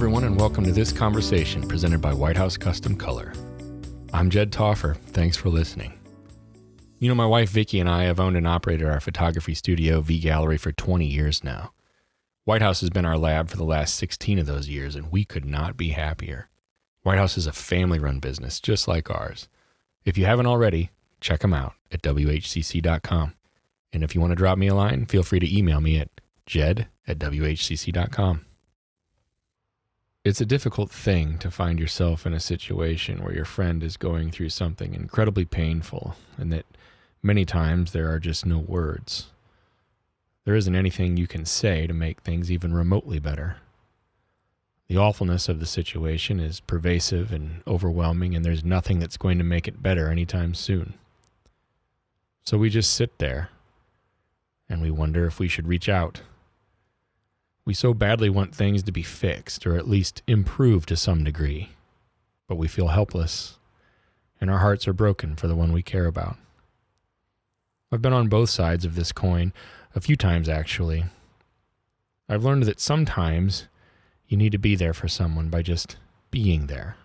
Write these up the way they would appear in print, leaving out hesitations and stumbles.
everyone, and welcome to this conversation presented by White House Custom Color. I'm Jed Toffer. Thanks for listening. You know, my wife Vicki and I have owned and operated our photography studio, V Gallery, for 20 years now. White House has been our lab for the last 16 of those years, and we could not be happier. White House is a family-run business, just like ours. If you haven't already, check them out at whcc.com. And if you want to drop me a line, feel free to email me at jed@whcc.com. It's a difficult thing to find yourself in a situation where your friend is going through something incredibly painful, and that many times there are just no words. There isn't anything you can say to make things even remotely better. The awfulness of the situation is pervasive and overwhelming, and there's nothing that's going to make it better anytime soon. So we just sit there, and we wonder if we should reach out. We so badly want things to be fixed, or at least improved to some degree, but we feel helpless, and our hearts are broken for the one we care about. I've been on both sides of this coin a few times, actually. I've learned that sometimes you need to be there for someone by just being there.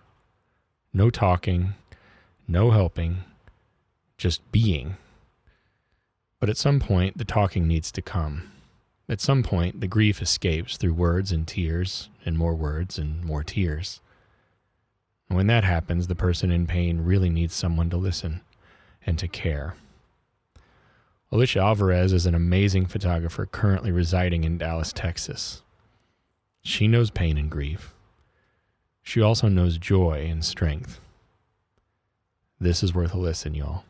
No talking, no helping, just being. But at some point, the talking needs to come. At some point, the grief escapes through words and tears, and more tears. And when that happens, the person in pain really needs someone to listen and to care. Alycia Alvarez is an amazing photographer currently residing in Dallas, Texas. She knows pain and grief. She also knows joy and strength. This is worth a listen, y'all.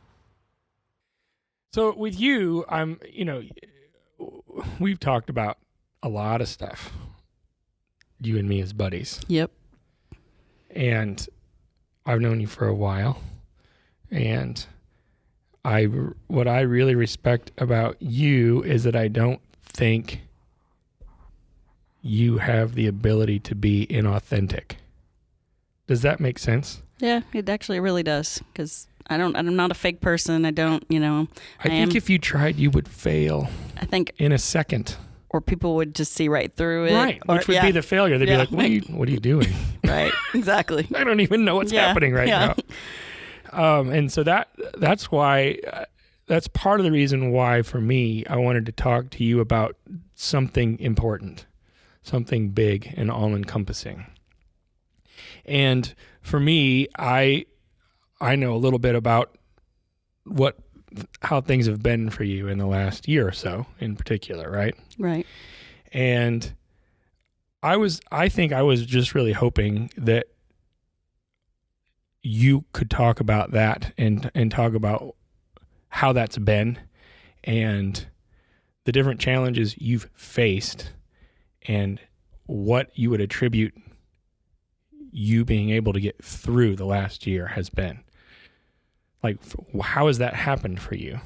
So with you, we've talked about a lot of stuff, you and me as buddies. Yep. And I've known you for a while. And what I really respect about you is that I don't think you have the ability to be inauthentic. Does that make sense? Yeah, it actually really does. Because I'm not a fake person. I think if you tried, you would fail. I think in a second. Or people would just see right through it. Right, which would be the failure. They'd be like, what are you doing? Right, exactly. I don't even know what's happening right now. And so that's why, that's part of the reason why, for me, I wanted to talk to you about something important, something big and all-encompassing. And for me, I know a little bit about how things have been for you in the last year or so, in particular, right? Right. And I think I was just really hoping that you could talk about that and talk about how that's been and the different challenges you've faced and what you would attribute you being able to get through the last year has been. Like, how has that happened for you?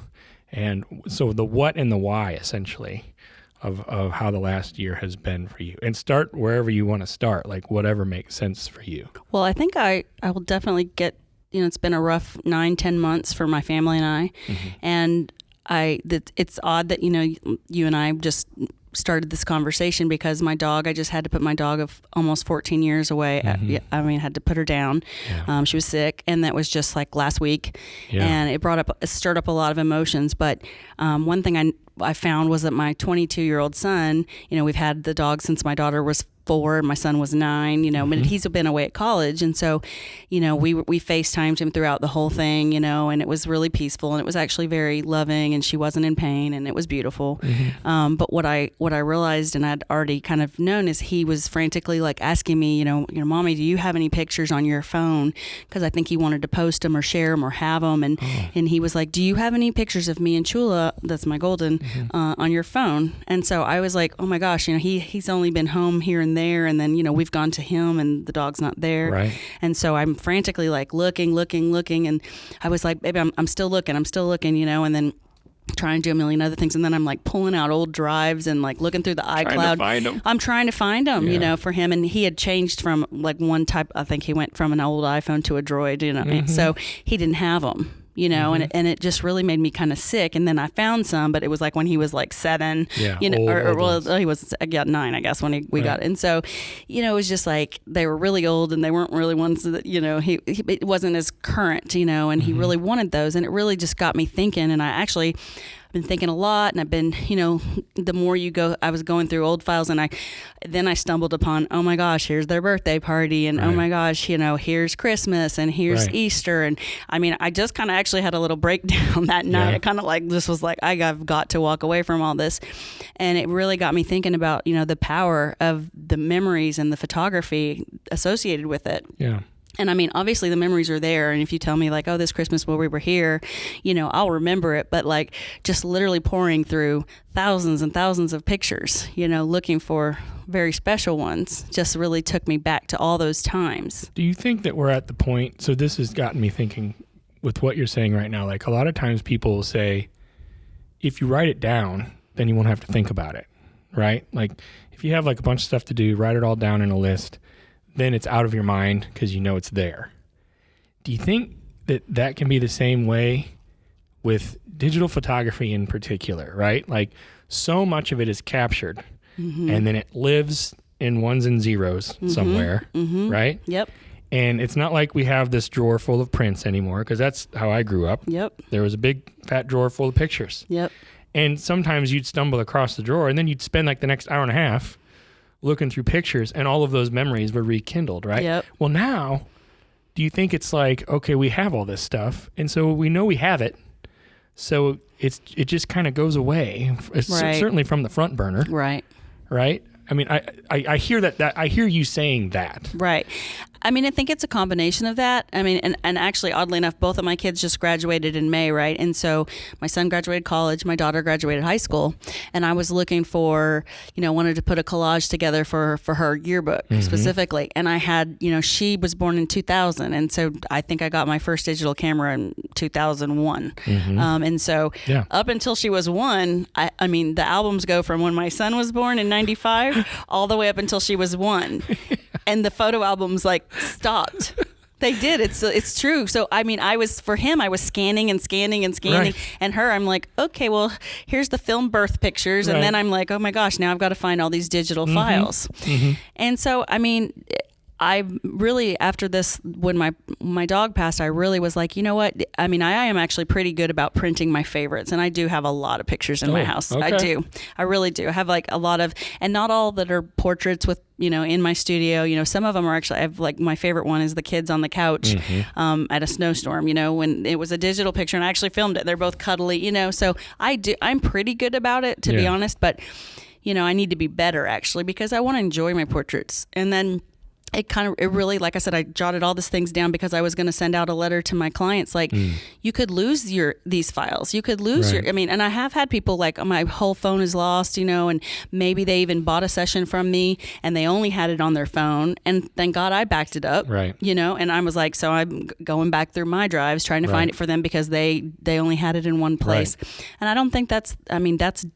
And so the what and the why, essentially, of how the last year has been for you. And start wherever you want to start, like whatever makes sense for you. Well, I think I will definitely get, it's been a rough 9-10 months for my family and I. Mm-hmm. And it's odd that, you and I just started this conversation because my dog, I just had to put my dog of almost 14 years away. Mm-hmm. Had to put her down. Yeah. She was sick, and that was just like last week. Yeah. And it stirred up a lot of emotions. But one thing I found was that my 22-year-old son, we've had the dog since my daughter was 4, my son was 9, mm-hmm. but he's been away at college. And so, we FaceTimed him throughout the whole thing, and it was really peaceful, and it was actually very loving, and she wasn't in pain, and it was beautiful. Mm-hmm. But what I realized, and I'd already kind of known, is he was frantically like asking me, Mommy, do you have any pictures on your phone? Because I think he wanted to post them or share them or have them. And he was like, do you have any pictures of me and Chula, that's my golden, mm-hmm. On your phone? And so I was like, oh my gosh, he's only been home here and there, and then we've gone to him and the dog's not there. Right. And so I'm frantically like looking, and I was like, baby, I'm still looking, and then trying to do a million other things, and then I'm like pulling out old drives and like looking through the iCloud. I'm trying to find them, for him. And he had changed from like one type. I think he went from an old iPhone to a Droid, mm-hmm. So he didn't have them. you know, and it just really made me kind of sick. And then I found some, but it was like when he was like 7, you know, well, he was 9, I guess, when we got it. And so, you know, it was just like they were really old and they weren't really ones that, you know, it wasn't as current, you know, and he really wanted those. And it really just got me thinking. And I've been thinking a lot, and I've been, you know, the more you go, I was going through old files, and then I stumbled upon, oh my gosh, here's their birthday party, and oh my gosh, you know, here's Christmas, and here's Easter, and I mean, I just kind of actually had a little breakdown that night. I kind of like, this was like, I've got to walk away from all this, and it really got me thinking about, you know, the power of the memories and the photography associated with it. Yeah. And I mean, obviously the memories are there. And if you tell me like, oh, this Christmas when we were here, you know, I'll remember it. But like just literally pouring through thousands and thousands of pictures, you know, looking for very special ones just really took me back to all those times. Do you think that we're at the point, so this has gotten me thinking with what you're saying right now, like a lot of times people will say, if you write it down, then you won't have to think about it, right? Like if you have like a bunch of stuff to do, write it all down in a list, then it's out of your mind because you know it's there. Do you think that can be the same way with digital photography in particular, right? Like so much of it is captured and then it lives in ones and zeros somewhere, right? Yep. And it's not like we have this drawer full of prints anymore, because that's how I grew up. Yep. There was a big fat drawer full of pictures. Yep. And sometimes you'd stumble across the drawer and then you'd spend like the next hour and a half looking through pictures, and all of those memories were rekindled, right? Yep. Well, now, do you think it's like, okay, we have all this stuff, and so we know we have it, so it just kind of goes away, certainly from the front burner, right? I mean, I hear that I hear you saying that, right? I mean, I think it's a combination of that. I mean, and actually, oddly enough, both of my kids just graduated in May, right? And so my son graduated college, my daughter graduated high school, and I was looking for, you know, wanted to put a collage together for her yearbook specifically. And I had, you know, she was born in 2000, and so I think I got my first digital camera in 2001. And so up until she was 1, I mean, the albums go from when my son was born in 95 all the way up until she was 1. And the photo albums like stopped. They did. It's true. So I mean, I was scanning and scanning and scanning, right. And her, I'm like, okay, well, here's the film birth pictures, and then I'm like, oh my gosh, now I've got to find all these digital files. And so I mean, I really, after this, when my dog passed, I really was like, you know what? I mean, I am actually pretty good about printing my favorites, and I do have a lot of pictures in my house. Okay. I do. I really do. I have like a lot of, and not all that are portraits with, you know, in my studio. You know, some of them are actually, I have like, my favorite one is the kids on the couch at a snowstorm, you know, when it was a digital picture, and I actually filmed it. They're both cuddly, you know, so I'm pretty good about it, to be honest, but, you know, I need to be better actually, because I want to enjoy my portraits. And then it really, like I said, I jotted all these things down because I was going to send out a letter to my clients. Like, you could lose these files. You could lose and I have had people like, oh, my whole phone is lost, you know, and maybe they even bought a session from me and they only had it on their phone. And thank God I backed it up, you know, and I was like, so I'm going back through my drives, trying to find it for them because they only had it in one place. And I don't think that's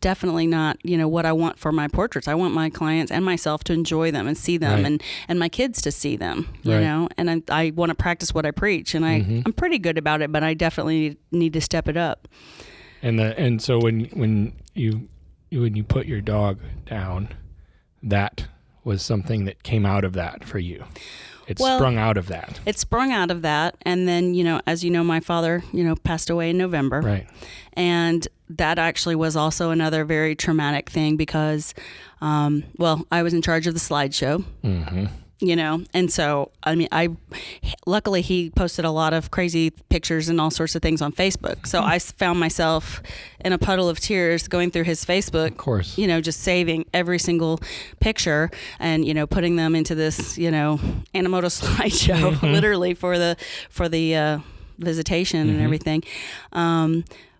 definitely not, you know, what I want for my portraits. I want my clients and myself to enjoy them and see them and my kids to see them, you know, and I want to practice what I preach, and I'm pretty good about it, but I definitely need to step it up. And so when you put your dog down, that was something that came out of that for you. It sprung out of that. It sprung out of that, and then, you know, as you know, my father, you know, passed away in November, right? And that actually was also another very traumatic thing because, I was in charge of the slideshow. You know, and so, I mean, luckily he posted a lot of crazy pictures and all sorts of things on Facebook. So I found myself in a puddle of tears going through his Facebook, of course, you know, just saving every single picture and, you know, putting them into this, you know, Animoto slideshow, literally for the visitation and everything.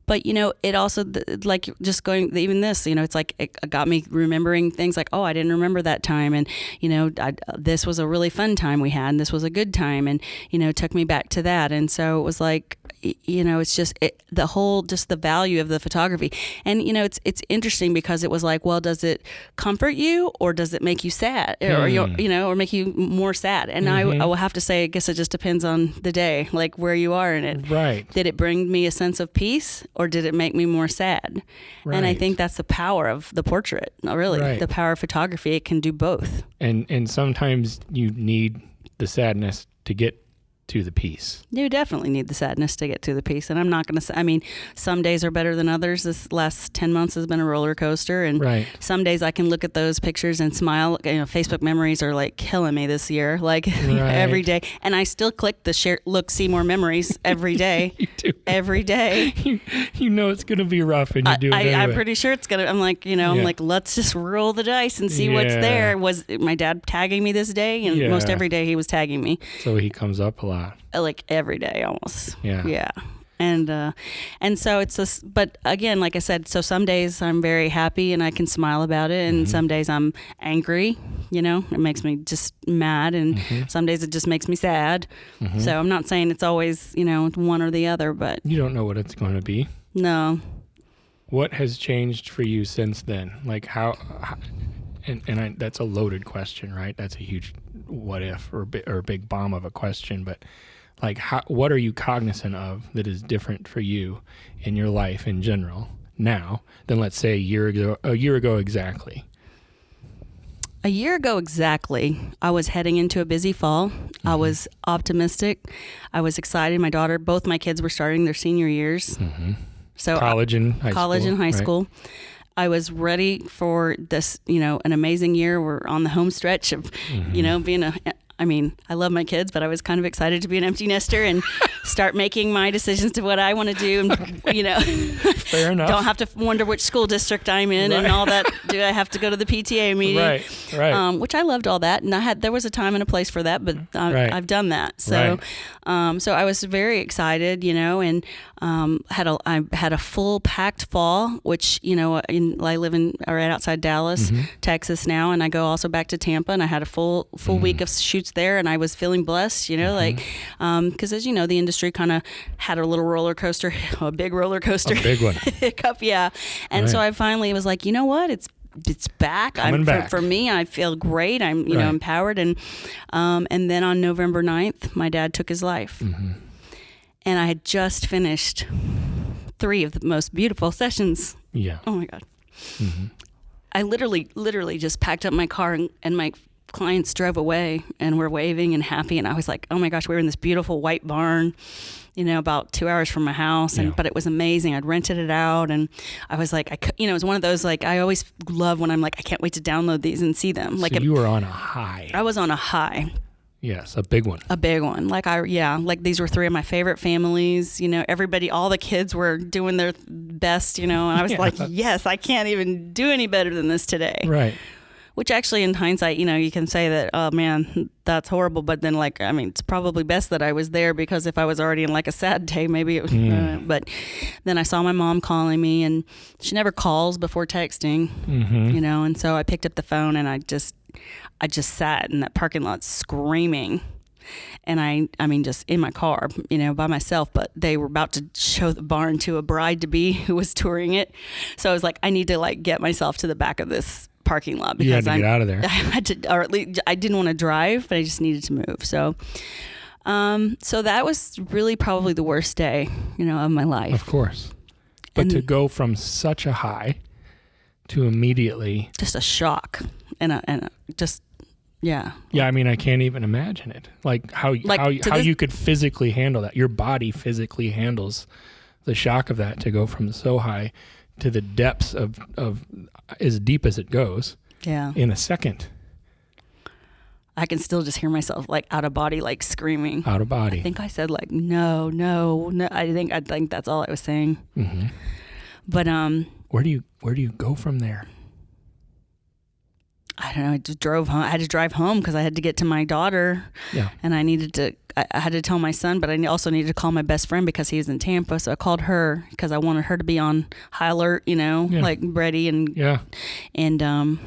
But, you know, it also, like, just going, even this, you know, it's like, it got me remembering things like, oh, I didn't remember that time. And, you know, this was a really fun time we had, and this was a good time. And, you know, took me back to that. And so it was like, it's just just the value of the photography. And, it's interesting because it was like, well, does it comfort you or does it make you sad or make you more sad? And I will have to say, I guess it just depends on the day, like where you are in it. Right. Did it bring me a sense of peace or did it make me more sad? Right. And I think that's the power of the portrait, really. Right. The power of photography. It can do both. And sometimes you need the sadness to get to the peace. You definitely need the sadness to get to the peace. And I'm not going to say, I mean, some days are better than others. This last 10 months has been a roller coaster. And some days I can look at those pictures and smile. Facebook memories are like killing me this year, like every day. And I still click the share, look, see more memories every day. You do. Every day. You know it's going to be rough and you do it anyway. I'm pretty sure it's going to, I'm like, I'm like, let's just roll the dice and see what's there. Was my dad tagging me this day? And most every day he was tagging me. So he comes up a lot. Like every day almost. Yeah. And so it's this, but again, like I said, so some days I'm very happy and I can smile about it. And some days I'm angry, it makes me just mad. And some days it just makes me sad. So I'm not saying it's always, one or the other, but. You don't know what it's going to be. No. What has changed for you since then? Like that's a loaded question, right? That's a huge what if or big bomb of a question, but like what are you cognizant of that is different for you in your life in general now than let's say a year ago exactly? A year ago exactly, I was heading into a busy fall. I was optimistic. I was excited. Both my kids were starting their senior years. So college and high school. I was ready for this, an amazing year. We're on the home stretch of, being I love my kids, but I was kind of excited to be an empty nester and start making my decisions to what I want to do. And, fair enough. Don't have to wonder which school district I'm in and all that. Do I have to go to the PTA meeting? Right. Which I loved all that. And there was a time and a place for that, but I've done that. So, so I was very excited, and I had a full packed fall, which, I live right outside Dallas, Texas now. And I go also back to Tampa and I had a full week of shoots there and I was feeling blessed, because as you know, the industry kind of had a little roller coaster, a big roller coaster. A big one. Hiccup, yeah. And so I finally was like, you know what? It's back. Back. For me, I feel great. I'm, empowered. And then on November 9th, my dad took his life. And I had just finished 3 of the most beautiful sessions. Yeah. Oh my God. I literally just packed up my car and my clients drove away and were waving and happy. And I was like, oh my gosh, we were in this beautiful white barn, about 2 hours from my house. But it was amazing. I'd rented it out. And I was like, it was one of those, like, I always love when I'm like, I can't wait to download these and see them. So you were on a high. I was on a high. Yes, a big one. A big one. Like these were 3 of my favorite families. Everybody, all the kids were doing their best, and I was like, yes, I can't even do any better than this today. Right. Which actually in hindsight, you can say that, oh man, that's horrible. But then it's probably best that I was there because if I was already in like a sad day, maybe it was, but then I saw my mom calling me and she never calls before texting, and so I picked up the phone and I just sat in that parking lot screaming. And I mean, just in my car, by myself, but they were about to show the barn to a bride-to-be who was touring it. So I was like, I need to get myself to the back of this parking lot because you had to get out of there. I had to, or at least I didn't want to drive, but I just needed to move. So, so that was really probably the worst day, of my life. Of course. But to go from such a high to immediately just a shock and just. Yeah. Yeah, I mean, I can't even imagine it. Like how you could physically handle that. Your body physically handles the shock of that to go from so high to the depths of as deep as it goes. Yeah. In a second. I can still just hear myself out of body, screaming. Out of body. I think I said no. I think that's all I was saying. But where do you go from there? I don't know. I just drove home. I had to drive home because I had to get to my daughter. Yeah. And I had to tell my son, but I also needed to call my best friend because he was in Tampa. So I called her because I wanted her to be on high alert, ready. And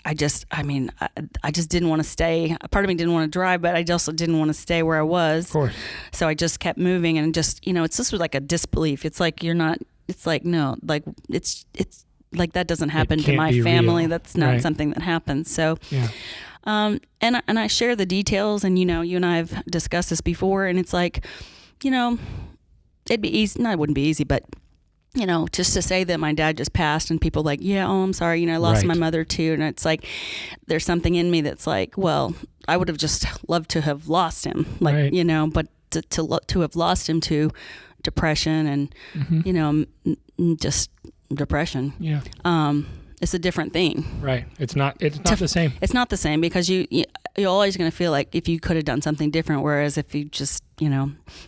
I just didn't want to stay. Part of me didn't want to drive, but I also didn't want to stay where I was. Of course. So I just kept moving, and just, it's just like a disbelief. It's like it's like, no, like it's like that doesn't happen to my family. Real. That's not something that happens. So, yeah. And I share the details, and, you and I have discussed this before, and it's like, it'd be easy. No, it wouldn't be easy, but, just to say that my dad just passed, and people like, yeah, oh, I'm sorry, I lost my mother too. And it's like, there's something in me that's like, well, I would have just loved to have lost him, like, but to have lost him to depression and, just depression. Yeah. It's a different thing. Right. It's not the same. It's not the same, because you're always going to feel like if you could have done something different, whereas if you just,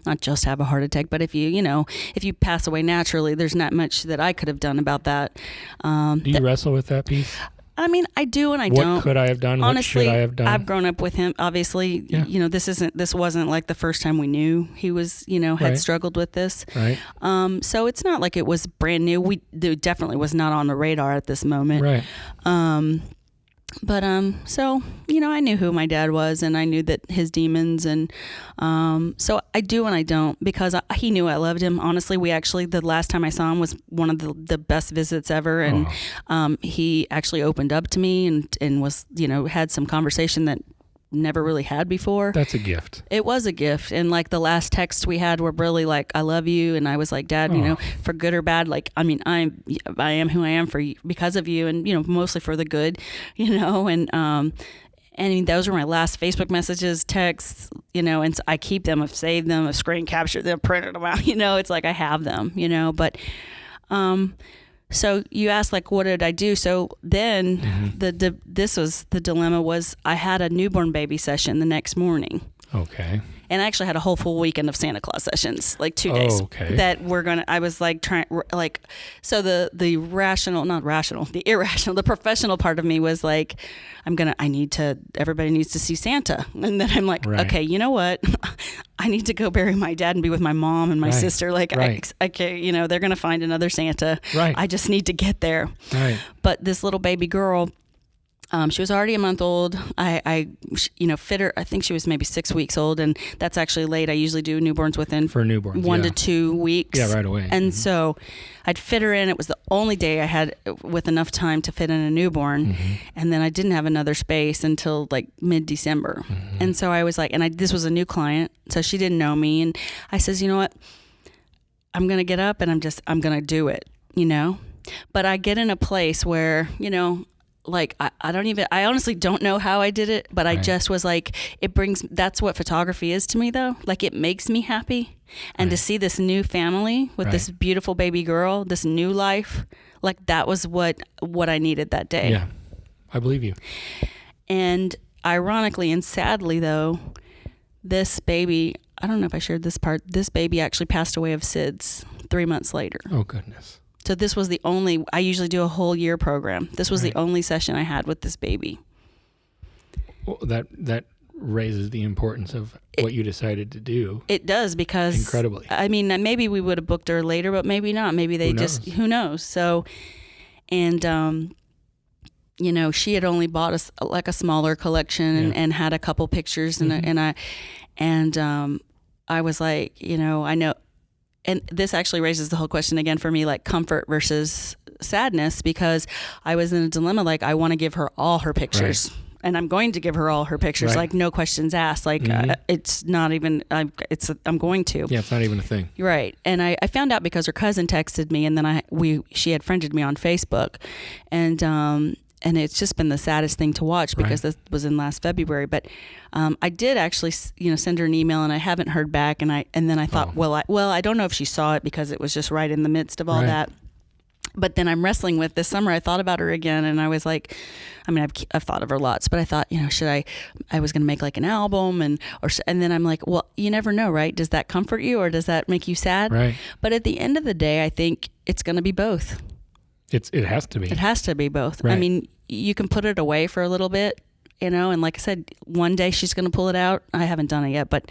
not just have a heart attack, but if if you pass away naturally, there's not much that I could have done about that. Do you wrestle with that piece? I mean, I do and I don't. What could I have done? Honestly, what should I have done? I've grown up with him. Obviously, this wasn't like the first time we knew he was, had struggled with this. Right. So it's not like it was brand new. It definitely was not on the radar at this moment. Right. But so, I knew who my dad was, and I knew that his demons, and so I do and I don't, because he knew I loved him. Honestly, the last time I saw him was one of the best visits ever, and he actually opened up to me and was, had some conversation that never really had before. That's a gift. It was a gift. And like the last texts we had were really like, I love you. And I was like, Dad, for good or bad, like, I mean, I am who I am for you, because of you, and, mostly for the good, and, and those were my last Facebook messages, texts, and so I keep them, I've saved them, I've screen captured them, printed them out, it's like I have them, but, so you asked, like, what did I do? So then the dilemma was I had a newborn baby session the next morning. Okay. And I actually had a whole full weekend of Santa Claus sessions, like 2 days. Okay. That I was like so the irrational, the professional part of me was like, everybody needs to see Santa. And then I'm like, okay, you know what? I need to go bury my dad and be with my mom and my sister. Like, okay, they're going to find another Santa. Right. I just need to get there. Right. But this little baby girl, she was already a month old. I fit her. I think she was maybe 6 weeks old, and that's actually late. I usually do newborns within 1 to 2 weeks. Yeah, right away. And so I'd fit her in. It was the only day I had with enough time to fit in a newborn, and then I didn't have another space until like mid-December. And so I was like, this was a new client, so she didn't know me, and I says, you know what? I'm gonna get up and I'm gonna do it, But I get in a place where, like, I honestly don't know how I did it, but I just was like, that's what photography is to me, though. Like, it makes me happy. And to see this new family with this beautiful baby girl, this new life, like, that was what I needed that day. Yeah, I believe you. And ironically and sadly, though, this baby, I don't know if I shared this part, this baby actually passed away of SIDS 3 months later. Oh, goodness. So this was I usually do a whole year program. This was the only session I had with this baby. Well, that raises the importance of what you decided to do. It does, because incredibly. I mean, maybe we would have booked her later, but maybe not. Maybe they who knows? So, and, she had only bought us like a smaller collection and had a couple pictures I was like, I know. And this actually raises the whole question again for me, like comfort versus sadness, because I was in a dilemma. Like, I want to give her all her pictures, and I'm going to give her all her pictures, like no questions asked. Like, it's not even, I'm going to. Yeah, it's not even a thing. Right. And I found out because her cousin texted me, and then she had friended me on Facebook, and it's just been the saddest thing to watch, because this was in last February. But I did actually, send her an email, and I haven't heard back. And then I thought, I don't know if she saw it, because it was just right in the midst of all that. But then I'm wrestling with this summer. I thought about her again, and I was like, I mean, I've thought of her lots, but I thought, should I was going to make like an album, and then I'm like, well, you never know, right? Does that comfort you, or does that make you sad? Right. But at the end of the day, I think it's going to be both. It has to be. It has to be both. Right. I mean, you can put it away for a little bit, and like I said, one day she's going to pull it out. I haven't done it yet, but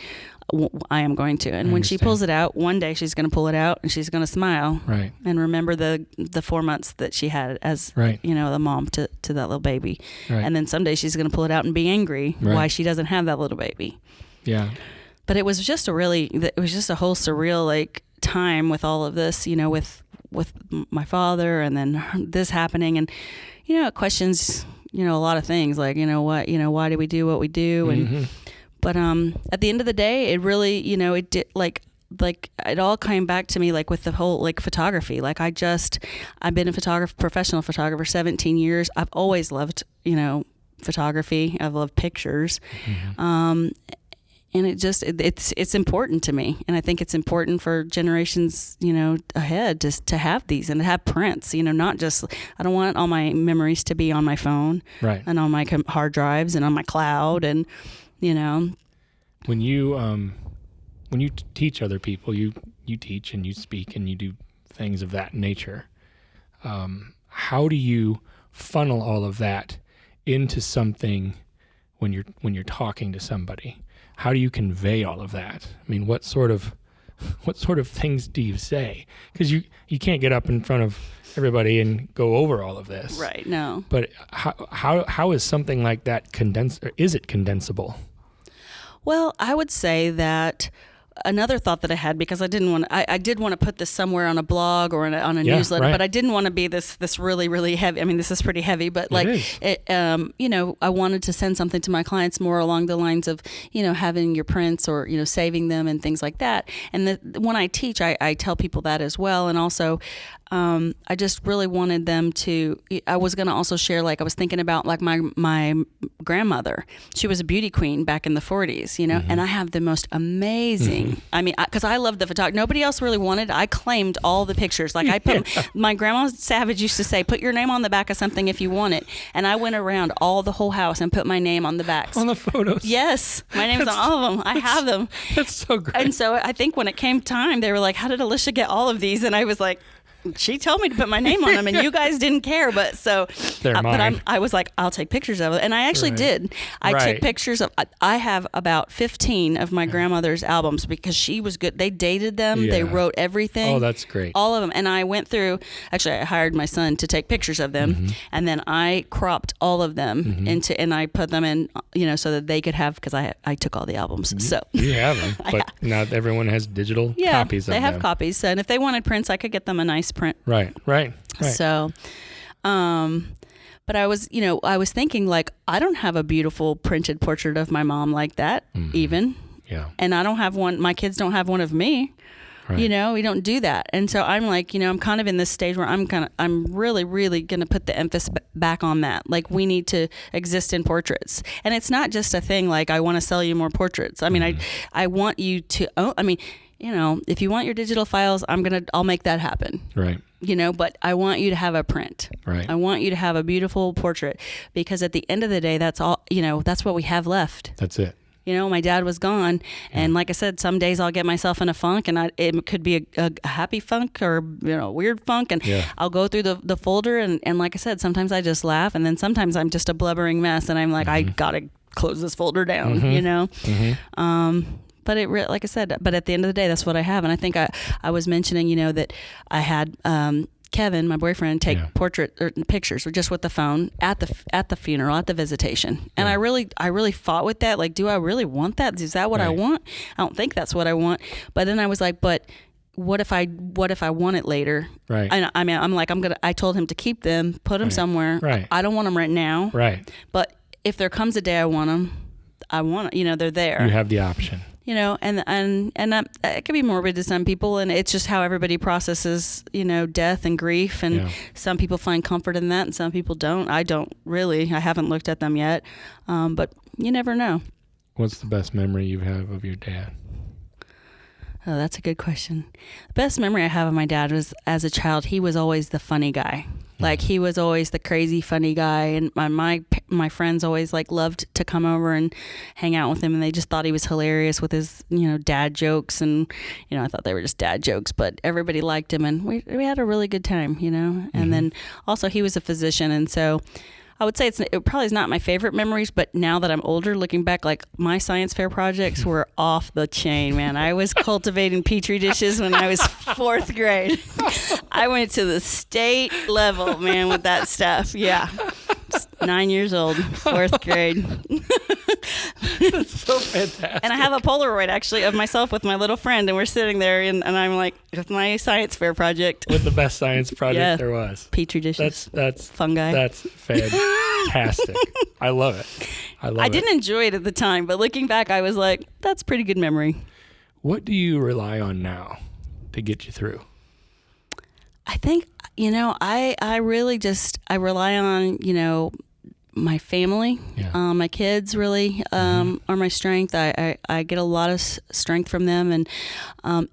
I am going to. And when she pulls it out, one day she's going to pull it out and she's going to smile. Right. And remember the 4 months that she had as, the mom to that little baby. Right. And then someday she's going to pull it out and be angry why she doesn't have that little baby. Yeah. But it was just a whole surreal like time with all of this, with my father and then this happening. And, it questions, a lot of things like, why do we do what we do? And, but at the end of the day, it really, it did like it all came back to me like with the whole like photography. Like I've been a professional photographer 17 years. I've always loved, photography. I've loved pictures. And it's important to me. And I think it's important for generations, ahead to have these and to have prints, not just, I don't want all my memories to be on my phone and on my hard drives and on my cloud. And, when you teach other people, you teach and you speak and you do things of that nature. How do you funnel all of that into something when you're talking to somebody? How do you convey all of that? I mean, what sort of things do you say? Because you can't get up in front of everybody and go over all of this. Right. No. But how is something like that condensed, or is it condensable? Well, I would say that another thought that I had, because I did want to put this somewhere on a blog or on a newsletter, but I didn't want to be this really, really heavy. I mean, this is pretty heavy, but I wanted to send something to my clients more along the lines of, having your prints or, saving them and things like that. And when I teach, I tell people that as well. And also, I just really wanted them to, I was going to also share, like I was thinking about like my grandmother. She was a beauty queen back in the 40s, and I have the most amazing, I mean, because I love the photography. Nobody else really wanted. I claimed all the pictures. Like I put, my grandma Savage used to say, put your name on the back of something if you want it. And I went around the whole house and put my name on the backs. On the photos? Yes. My name's on all of them. I have them. That's so great. And so I think when it came time, they were like, how did Alycia get all of these? And I was like, she told me to put my name on them and you guys didn't care, but I was like, I'll take pictures of it. And I actually did. I took pictures of, I have about 15 of my grandmother's albums because she was good. They dated them. They wrote everything. Oh, that's great. All of them. And I went through, actually I hired my son to take pictures of them. And then I cropped all of them and I put them in, so that they could have, because I took all the albums. So you have them, but not everyone has digital copies of them. They have copies. So, and if they wanted prints, I could get them a nice print. Right. So, but I was thinking like, I don't have a beautiful printed portrait of my mom like that even. Yeah. And I don't have one, my kids don't have one of me. Right. We don't do that. And so I'm like, I'm kind of in this stage where I'm really, really going to put the emphasis back on that. Like we need to exist in portraits. And it's not just a thing like I want to sell you more portraits. I mean, I want you to, if you want your digital files, I'll make that happen. Right. But I want you to have a print. Right. I want you to have a beautiful portrait because at the end of the day, that's all, that's what we have left. That's it. My dad was gone. And like I said, some days I'll get myself in a funk and it could be a happy funk or, a weird funk. And I'll go through the folder. And like I said, sometimes I just laugh. And then sometimes I'm just a blubbering mess. And I'm like, I got to close this folder down, But like I said, but at the end of the day, that's what I have. And I think I was mentioning, that I had Kevin, my boyfriend, take portrait or pictures just with the phone at the funeral, at the visitation. And I really fought with that. Like, do I really want that? Is that what I want? I don't think that's what I want. But then I was like, but what if I want it later? Right. And I told him to keep them, put them somewhere. Right. I don't want them right now. Right. But if there comes a day I want them, they're there. You have the option. And that, it could be morbid to some people, and it's just how everybody processes, death and grief, and some people find comfort in that, and some people don't. I don't really. I haven't looked at them yet, but you never know. What's the best memory you have of your dad? Oh, that's a good question. The best memory I have of my dad was as a child, he was always the funny guy. Like he was always the crazy funny guy, and my friends always loved to come over and hang out with him, and they just thought he was hilarious with his dad jokes, and I thought they were just dad jokes, but everybody liked him, and we had a really good time, And then also he was a physician, and so I would say it probably is not my favorite memories, but now that I'm older, looking back, like my science fair projects were off the chain, man. I was cultivating Petri dishes when I was 4th grade. I went to the state level, man, with that stuff. Yeah. 9 years old, 4th grade. That's so fantastic. And I have a Polaroid actually of myself with my little friend, and we're sitting there, and I'm like, with my science fair project. With the best science project there was. Petri dishes. That's fungi. That's fantastic. I love it. I didn't enjoy it at the time, but looking back, I was like, that's pretty good memory. What do you rely on now to get you through? I think, I really I rely on, my family, my kids really are my strength. I get a lot of strength from them, and I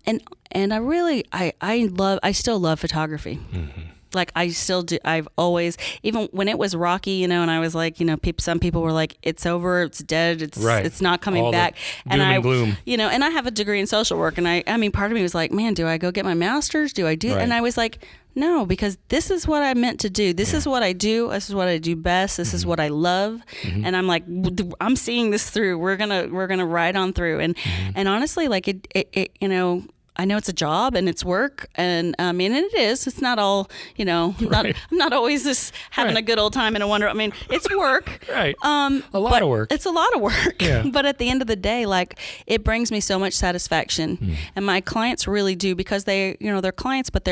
still love photography. Mm-hmm. Like I still do. I've always, even when it was rocky, and I was like, some people were like, it's over, it's dead, it's not coming all back. And gloom. And I have a degree in social work, and I mean, part of me was like, man, do I go get my master's? Do I do? Right. And I was like, no, because this is what I meant to do. This is what I do. This is what I do best. This is what I love. Mm-hmm. And I'm like, I'm seeing this through. We're gonna ride on through. And honestly, like it I know it's a job and it's work, and and it is. It's not all, Right. I'm not always just having a good old time and a wonder. I mean, it's work. Right. A lot of work. It's a lot of work. Yeah. But at the end of the day, like, it brings me so much satisfaction, and my clients really do, because they're clients, but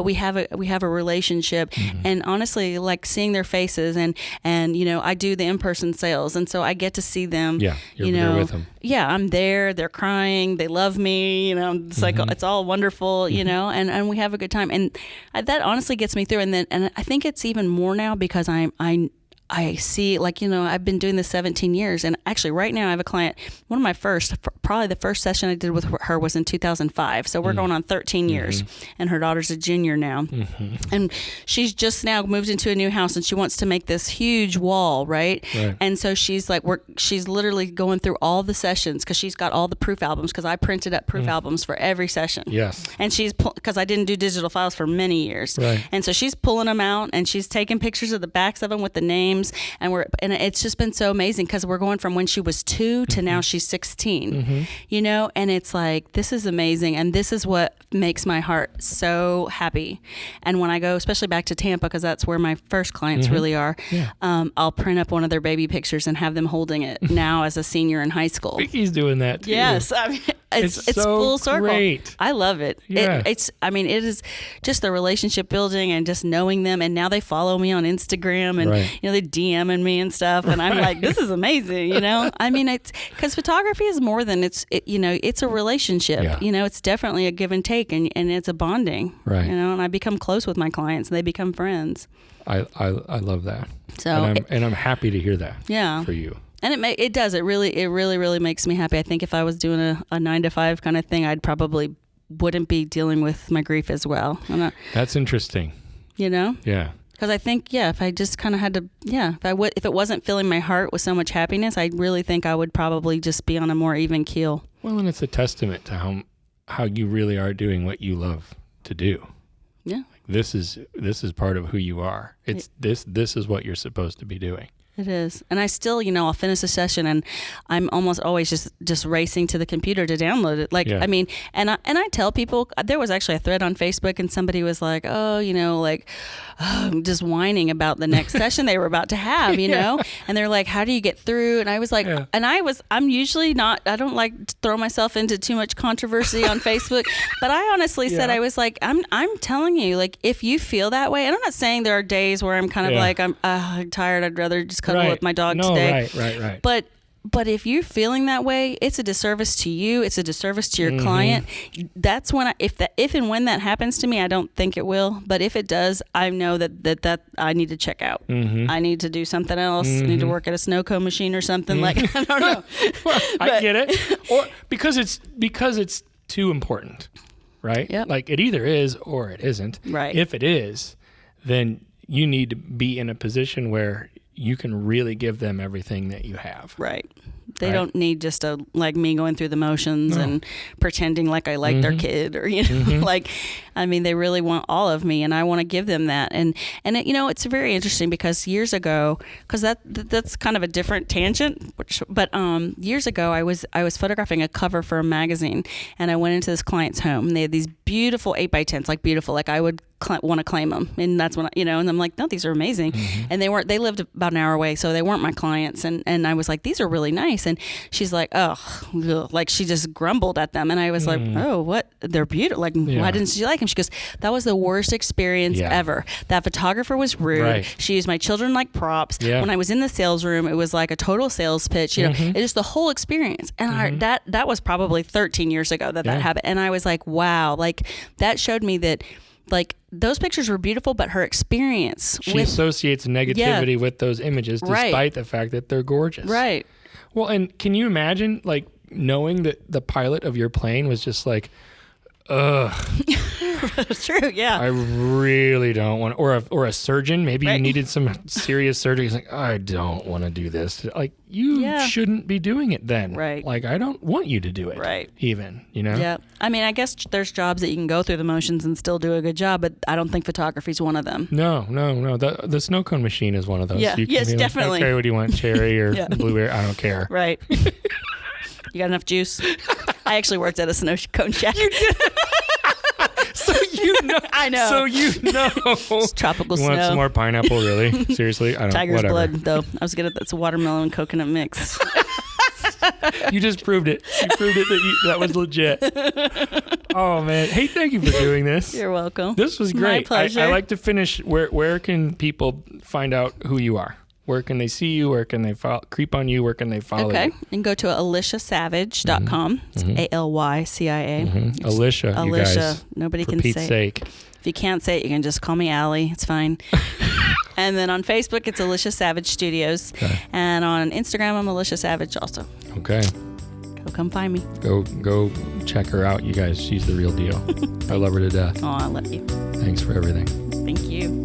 we have a relationship, and honestly, like seeing their faces, and I do the in-person sales, and so I get to see them. Yeah, you're there with them. Yeah, I'm there. They're crying. They love me. It's like, it's all wonderful, and we have a good time. And that honestly gets me through. And I think it's even more now because I see, like, I've been doing this 17 years. And actually right now I have a client, probably the first session I did with her was in 2005. So we're going on 13 years, and her daughter's a junior now. And she's just now moved into a new house, and she wants to make this huge wall, right? And so she's like, she's literally going through all the sessions, because she's got all the proof albums, because I printed up proof albums for every session. Yes. And because I didn't do digital files for many years. Right. And so she's pulling them out, and she's taking pictures of the backs of them with the names. And it's just been so amazing, because we're going from when she was 2 to now she's 16, and it's like, this is amazing. And this is what makes my heart so happy. And when I go, especially back to Tampa, because that's where my first clients really are, I'll print up one of their baby pictures and have them holding it now as a senior in high school. Vicky's doing that too. Yes. I mean, it's so full circle. Great. I love it. Yeah. It is just the relationship building, and just knowing them. And now they follow me on Instagram, and they're DMing me and stuff. And I'm like, this is amazing. I mean, it's because photography is more than it's a relationship. Yeah. It's definitely a give and take, and it's a bonding. Right. And I become close with my clients, and they become friends. I love that. So and I'm happy to hear that. Yeah. For you. And it does. It really makes me happy. I think if I was doing a 9-to-5 kind of thing, I'd probably wouldn't be dealing with my grief as well. That's interesting. Yeah. Because I think, if I just kind of had to, if it wasn't filling my heart with so much happiness, I really think I would probably just be on a more even keel. Well, and it's a testament to how you really are doing what you love to do. Yeah. Like this is part of who you are. It's this is what you're supposed to be doing. It is. And I still, I'll finish a session, and I'm almost always just racing to the computer to download it. Like, I mean, and I tell people, there was actually a thread on Facebook, and somebody was like, just whining about the next session they were about to have, and they're like, how do you get through? And I was like, I'm usually not, I don't like to throw myself into too much controversy on Facebook, but I honestly said, I was like, I'm telling you, like, if you feel that way, and I'm not saying there are days where I'm kind of like, I'm tired, I'd rather just cuddle with my dog today. Right. But if you're feeling that way, it's a disservice to you. It's a disservice to your client. That's when if and when that happens to me, I don't think it will. But if it does, I know that I need to check out. I need to do something else. I need to work at a snow cone machine or something. Like, I don't know. Well, I get it. Or because it's too important, right? Yep. Like, it either is or it isn't. Right. If it is, then you need to be in a position where you can really give them everything that you have. Right. They don't need just like me going through the motions and pretending like I like their kid or, like, I mean, they really want all of me, and I want to give them that. And it, it's very interesting because years ago, because that's kind of a different tangent, but years ago I was photographing a cover for a magazine, and I went into this client's home, and they had these beautiful 8x10s, like beautiful, like I would want to claim them, and that's when and I'm like, no, these are amazing. And they lived about an hour away, so they weren't my clients, and I was like, these are really nice, and she's like, oh, like she just grumbled at them, and I was like, oh, what, they're beautiful, like why didn't she like them? She goes, that was the worst experience ever. That photographer was rude. She used my children like props. When I was in the sales room, it was like a total sales pitch, it just the whole experience, and that was probably 13 years ago that happened, and I was like, wow, like that showed me that, like, those pictures were beautiful, but her experience. She associates negativity with those images, despite the fact that they're gorgeous. Right. Well, and can you imagine, like, knowing that the pilot of your plane was just like, ugh. True, yeah. I really don't want, or a surgeon. Maybe you needed some serious surgery. He's like, I don't want to do this. Like, you shouldn't be doing it then. Right. Like, I don't want you to do it. Right. Even, Yeah. I mean, I guess there's jobs that you can go through the motions and still do a good job, but I don't think photography is one of them. No. The snow cone machine is one of those. Yeah. You can Yes, be definitely. Like, okay, what do you want? Cherry or blueberry? I don't care. Right. You got enough juice? I actually worked at a snow cone shack. You did. So you know. I know. So you know. It's tropical you snow. Want some more pineapple, really? Seriously? I don't know. Tiger's whatever. blood, though. I was good at that's watermelon and coconut mix. You just proved it. You proved it that was legit. Oh, man. Hey, thank you for doing this. You're welcome. This was great. My pleasure. I like to finish. Where can people find out who you are? Where can they see you? Where can they creep on you? Where can they follow you? Okay. You can go to AlyciaSavage.com. It's ALYCIA. Alycia, you guys. Nobody for can Pete's say sake. it. If you can't say it, you can just call me Allie. It's fine. And then on Facebook, it's Alycia Savage Studios. Okay. And on Instagram, I'm Alycia Savage also. Okay. Go come find me. Go check her out, you guys. She's the real deal. I love her to death. Oh, I love you. Thanks for everything. Thank you.